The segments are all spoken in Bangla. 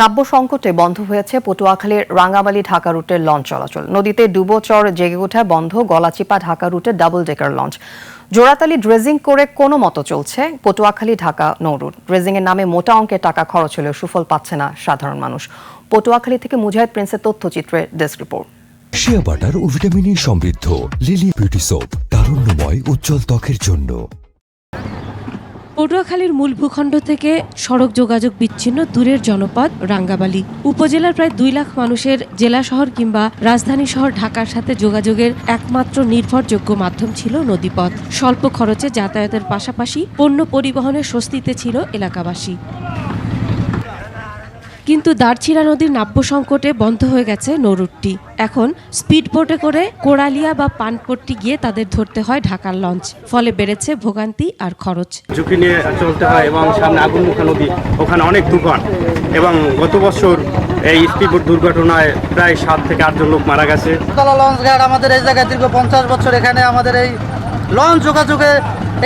নাব্য সংকটে বন্ধ হয়েছে পটুয়াখালীর রাঙ্গামালী ঢাকা রুটের লঞ্চ চলাচল। নদীতে ডুবোচর জেগে ওঠা বন্ধ গলাচিপা ঢাকা রুটের ডাবল ডেকার লঞ্চ। জোড়াতালি ড্রেজিং করে কোনো মতো চলছে পটুয়াখালী ঢাকা নৌ রুট। ড্রেজিং এর নামে মোটা অঙ্কের টাকা খরচ হলেও সুফল পাচ্ছে না সাধারণ মানুষ। পটুয়াখালী থেকে মুজাহিদ প্রিন্সের তথ্যচিত্রে ডেস্ক রিপোর্ট। শিয়া বাটার ও ভিটামিনে সমৃদ্ধ লিলি বিউটি সোপ, তারুণ্যময় উজ্জ্বল ত্বকের জন্য। পটুয়াখালীর মূল ভূখণ্ড থেকে সড়ক যোগাযোগ বিচ্ছিন্ন দূরের জনপদ রাঙ্গামালী। উপজেলার প্রায় 2 লাখ মানুষের জেলা শহর কিংবা রাজধানী শহর ঢাকার সাথে যোগাযোগের একমাত্র নির্ভরযোগ্য মাধ্যম ছিল নদীপথ। স্বল্প খরচে যাতায়াতের পাশাপাশি পণ্য পরিবহনের স্বস্তিতে ছিল এলাকাবাসী। কিন্তু দারছিড়া নদীর নাব্য সংকটে বন্ধ হয়ে গেছে নৌরুটটি। এখন স্পিডবোটে করে কোড়ালিয়া বা পানপট্টি গিয়ে তাদের ধরতে হয় ঢাকার লঞ্চ। ফলে বেড়েছে ভোগান্তি আর খরচ। ঝুঁকি নিয়ে চলতে হয় এবং সামনে আগুনমুখা নদী, ওখানে অনেক দোকান এবং গত বছর এই স্পিডবোট দুর্ঘটনায় প্রায় 7 থেকে 8 জন লোক মারা গেছে। লঞ্চ ঘাট আমাদের এই জায়গায় দীর্ঘ 50 বছর, এখানে আমাদের এই লঞ্চ যোগাযোগে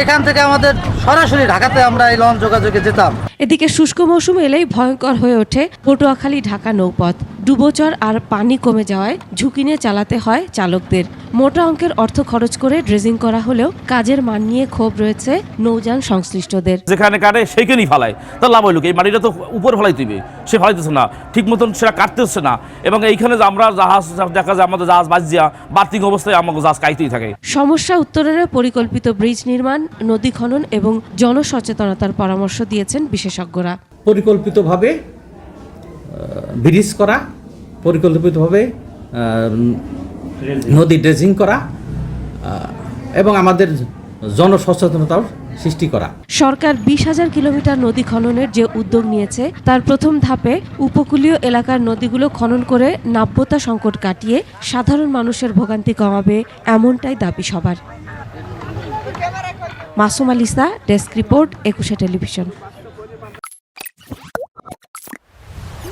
এখান থেকে আমাদের সরাসরি ঢাকাতে আমরা এই লঞ্চ যোগাযোগে যেতাম। এদিকে শুষ্ক মৌসুম এলেই ভয়ঙ্কর হয়ে ওঠে পটুয়াখালী ঢাকা নৌপথ। ডুবোচর আর পানি কমে যাওয়ায় ঝুঁকি নিয়ে চালাতে হয় চালকদের। মোটা অঙ্কের অর্থ খরচ করে ড্রেজিং করা হলেও কাজের মান নিয়ে ক্ষোভ রয়েছে নৌযান সংশ্লিষ্টদের। যেখানে কাটে সেইখানেই ফালায়, তার লাভ হইল এই মাটিটা তো উপর ফেলাই দিবে, সে ফেলাইতেছে না, ঠিক মতন সেটা কাটতেছে না। এবং এইখানে যে আমরা জাহাজ দেখা যায়, আমাদের জাহাজ বাজিয়া বাতিং অবস্থায় আমাকে জাহাজ কাইতেই থাকে। সমস্যা উত্তরের পরিকল্পিত ব্রিজ নির্মাণ, নদী খনন এবং জনসচেতনতার পরামর্শ দিয়েছেন বিশেষজ্ঞরা। পরিকল্পিতভাবে ব্রিজ করা, পরিকল্পিতভাবে নদী ড্রেজিং করা এবং আমাদের জনসচেতনতার সৃষ্টি করা। সরকার 20,000 কিলোমিটার নদী খননের যে উদ্যোগ নিয়েছে তার প্রথম ধাপে উপকূলীয় এলাকার নদীগুলো খনন করে নাব্যতা সংকট কাটিয়ে সাধারণ মানুষের ভোগান্তি কমাবে, এমনটাই দাবি সবার। Masum আলিসা, desk report, 21 television.